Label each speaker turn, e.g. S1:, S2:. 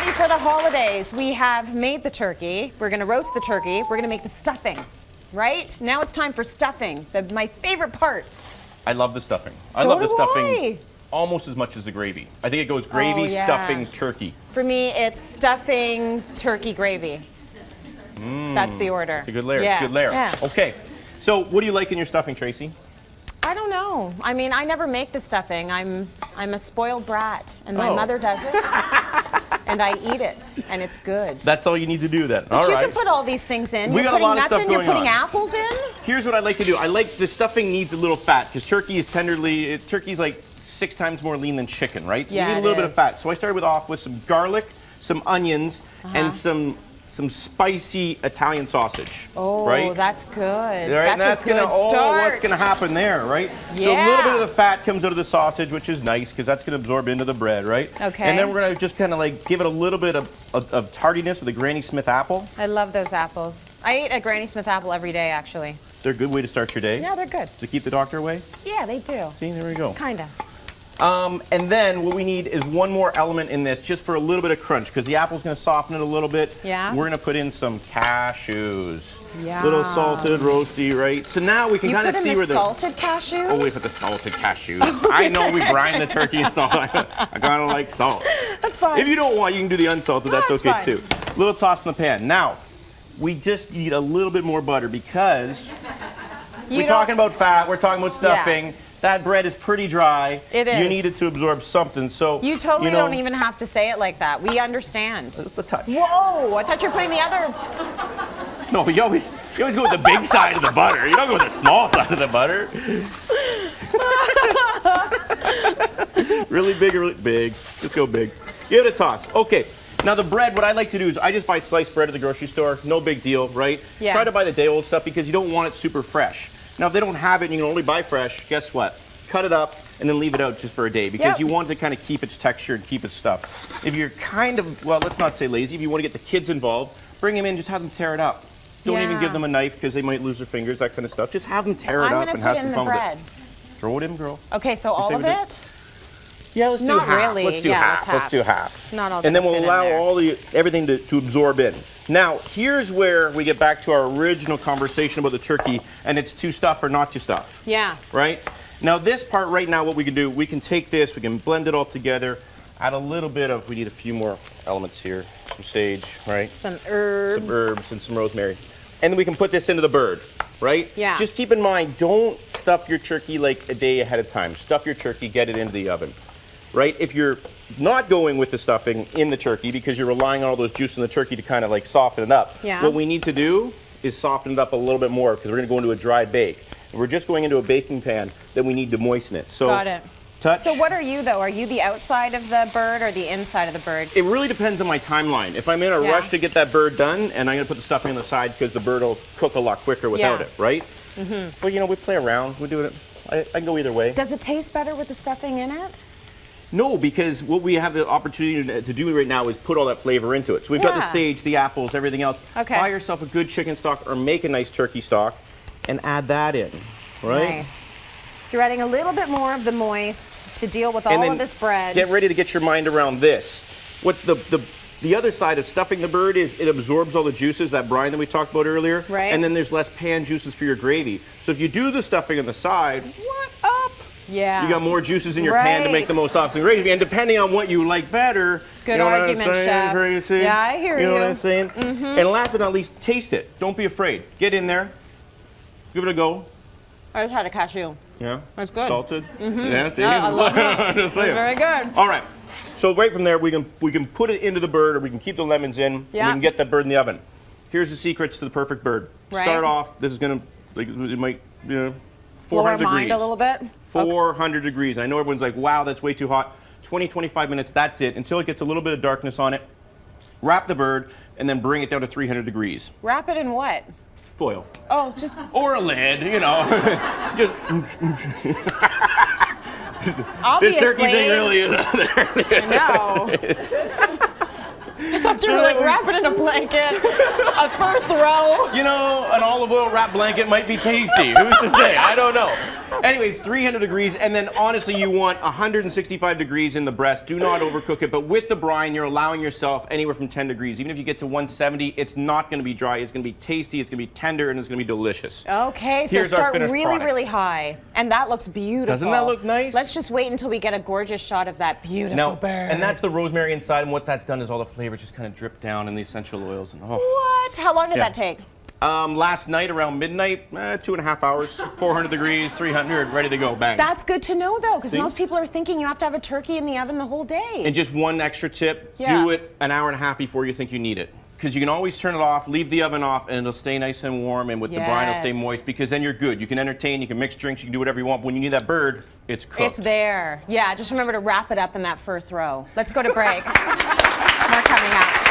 S1: ready for the holidays. We have made the turkey. We're going to roast the turkey. We're going to make the stuffing, right? Now it's time for stuffing, my favorite part.
S2: I love the stuffing.
S1: So
S2: I love the
S1: do
S2: stuffing
S1: I.
S2: almost as much as the gravy. I think it goes gravy, stuffing, turkey.
S1: For me, it's stuffing, turkey, gravy. That's the order.
S2: It's a good layer.
S1: Yeah.
S2: It's a good layer.
S1: Yeah.
S2: Okay. So what do you like in your stuffing, Tracy?
S1: I don't know. I mean, I never make the stuffing. I'm a spoiled brat, and my mother does it, and I eat it, and it's good.
S2: That's all you need to do then.
S1: But you can put all these things in.
S2: We
S1: You're
S2: got a lot
S1: putting
S2: of stuff
S1: nuts in,
S2: going
S1: you're putting
S2: on.
S1: apples in.
S2: Here's what I like to do. I like the stuffing needs a little fat because turkey's like 6 times more lean than chicken, right? So
S1: Yeah,
S2: you need a little bit of fat. So I started off with some garlic, some onions, and some spicy Italian sausage.
S1: Oh,
S2: right?
S1: that's good.
S2: Right? And
S1: That's a good start.
S2: what's going to happen there, right?
S1: Yeah.
S2: So a little bit of the fat comes out of the sausage, which is nice because that's going to absorb into the bread, right?
S1: Okay.
S2: And then we're going to just kind of like give it a little bit of tardiness with a Granny Smith apple.
S1: I love those apples. I eat a Granny Smith apple every day, actually.
S2: They're a good way to start your day.
S1: Yeah, they're good.
S2: To keep the doctor away.
S1: Yeah, they do.
S2: See, there we go.
S1: Kinda.
S2: And then what we need is one more element in this, just for a little bit of crunch, because the apple's going to soften it a little bit.
S1: Yeah.
S2: We're going to put in some cashews.
S1: Yeah.
S2: Little salted, roasty, right? So now we can kind of see where the
S1: salted cashews?
S2: Oh, we put the salted cashews. I know we brine the turkey and salt. I kind of like salt.
S1: That's fine.
S2: If you don't want, you can do the unsalted. That's okay
S1: fine.
S2: too. Little toss in the pan. Now, we just need a little bit more butter because we're talking about fat. We're talking about stuffing.
S1: Yeah.
S2: That bread is pretty dry.
S1: It is.
S2: You need it to absorb something. So
S1: You totally don't even have to say it like that. We understand.
S2: The touch.
S1: Whoa! I thought you were putting the other.
S2: No, you always go with the big side of the butter. You don't go with the small side of the butter. Really big or really big? Just go big. Give it a toss. Okay. Now the bread, what I like to do is I just buy sliced bread at the grocery store. No big deal, right?
S1: Yeah.
S2: Try to buy the day-old stuff because you don't want it super fresh. Now if they don't have it and you can only buy fresh, guess what? Cut it up and then leave it out just for a day because you want to kind of keep its texture and keep its stuff. If you're kind of, well, let's not say lazy, if you want to get the kids involved, bring them in, just have them tear it up. Don't even give them a knife because they might lose their fingers, that kind of stuff. Just have them tear it up and have some fun with it. Throw it in, girl.
S1: Okay, so all of it?
S2: Yeah, let's do
S1: Not
S2: half.
S1: really.
S2: Let's do
S1: Yeah,
S2: half.
S1: let's
S2: Let's do half.
S1: It's not all
S2: and then
S1: gonna
S2: we'll
S1: fit in
S2: allow
S1: there.
S2: all everything to absorb in. Now, here's where we get back to our original conversation about the turkey, and it's to stuff or not to stuff.
S1: Yeah.
S2: Right? Now, this part right now, what we can do, we can take this, we can blend it all together, add a little bit of, we need a few more elements here. Some sage, right?
S1: Some herbs.
S2: Some herbs and some rosemary. And then we can put this into the bird, right?
S1: Yeah.
S2: Just keep in mind, don't stuff your turkey like a day ahead of time. Stuff your turkey, get it into the oven, right? If you're not going with the stuffing in the turkey because you're relying on all those juices in the turkey to kind of like soften it up, what we need to do is soften it up a little bit more because we're going to go into a dry bake. If we're just going into a baking pan, then we need to moisten it. So
S1: Got it.
S2: touch.
S1: So what are you, though? Are you the outside of the bird or the inside of the bird?
S2: It really depends on my timeline. If I'm in a rush to get that bird done, and I'm going to put the stuffing on the side because the bird will cook a lot quicker without it, right? But you know, we play around. We do it. I can go either way.
S1: Does it taste better with the stuffing in it?
S2: No, because what we have the opportunity to do right now is put all that flavor into it. So we've got the sage, the apples, everything else.
S1: Okay.
S2: Buy yourself a good chicken stock or make a nice turkey stock and add that in, right?
S1: Nice. So you're adding a little bit more of the moist to deal with all of this bread.
S2: Get ready to get your mind around this. What the other side of stuffing the bird is it absorbs all the juices, that brine that we talked about earlier,
S1: right.
S2: And then there's less pan juices for your gravy. So if you do the stuffing on the side, what up?
S1: Yeah.
S2: You got more juices in your pan to make the most awesome gravy. And depending on what you like better,
S1: Good
S2: you know
S1: argument,
S2: what I'm saying,
S1: Chef.
S2: Tracy?
S1: Yeah, I hear
S2: you.
S1: you.
S2: Know what I'm saying? And last but not least, taste it. Don't be afraid. Get in there. Give it a go.
S1: I just had a cashew.
S2: Yeah.
S1: That's good.
S2: Salted. Yeah, see?
S1: I love it.
S2: Just saying.
S1: Very good.
S2: All right. So right from there, we can put it into the bird, or we can keep the lemons in, and we can get that bird in the oven. Here's the secrets to the perfect bird.
S1: Right.
S2: Start off. This is gonna, like, it might, 400
S1: Blow our
S2: degrees.
S1: mind a little bit.
S2: 400 degrees. I know everyone's like, wow, that's way too hot. 20, 25 minutes. That's it. Until it gets a little bit of darkness on it. Wrap the bird, and then bring it down to 300 degrees.
S1: Wrap it in what?
S2: Foil.
S1: Oh, just.
S2: Or a lid, you know. Just.
S1: Obviously.
S2: This turkey thing really is out there.
S1: I know. I thought you were like wrap it in a blanket, a fur throw.
S2: You know, an olive oil wrap blanket might be tasty. Who's to say? I don't know. Anyways, 300 degrees, and then honestly, you want 165 degrees in the breast. Do not overcook it, but with the brine, you're allowing yourself anywhere from 10 degrees. Even if you get to 170, it's not going to be dry. It's going to be tasty, it's going to be tender, and it's going to be delicious.
S1: Okay, so
S2: Here's our
S1: start
S2: finished
S1: really,
S2: product.
S1: really high. And that looks beautiful.
S2: Doesn't that look nice?
S1: Let's just wait until we get a gorgeous shot of that beautiful
S2: Now,
S1: bird.
S2: and that's the rosemary inside, and what that's done is all the flavors just kind of drip down in the essential oils. And, oh.
S1: What? How long did
S2: Yeah.
S1: that take?
S2: Last night around midnight, 2.5 hours, 400 degrees, 300, ready to go, bang.
S1: That's good to know, though, because
S2: See?
S1: most people are thinking you have to have a turkey in the oven the whole day.
S2: And just one extra tip,
S1: Yeah.
S2: do it an hour and a half before you think you need it. Because you can always turn it off, leave the oven off, and it'll stay nice and warm, and with the brine it'll stay
S1: Yes.
S2: moist, because then you're good. You can entertain, you can mix drinks, you can do whatever you want. But when you need that bird, it's cooked.
S1: It's there. Yeah, just remember to wrap it up in that fur throw. Let's go to break. More coming up.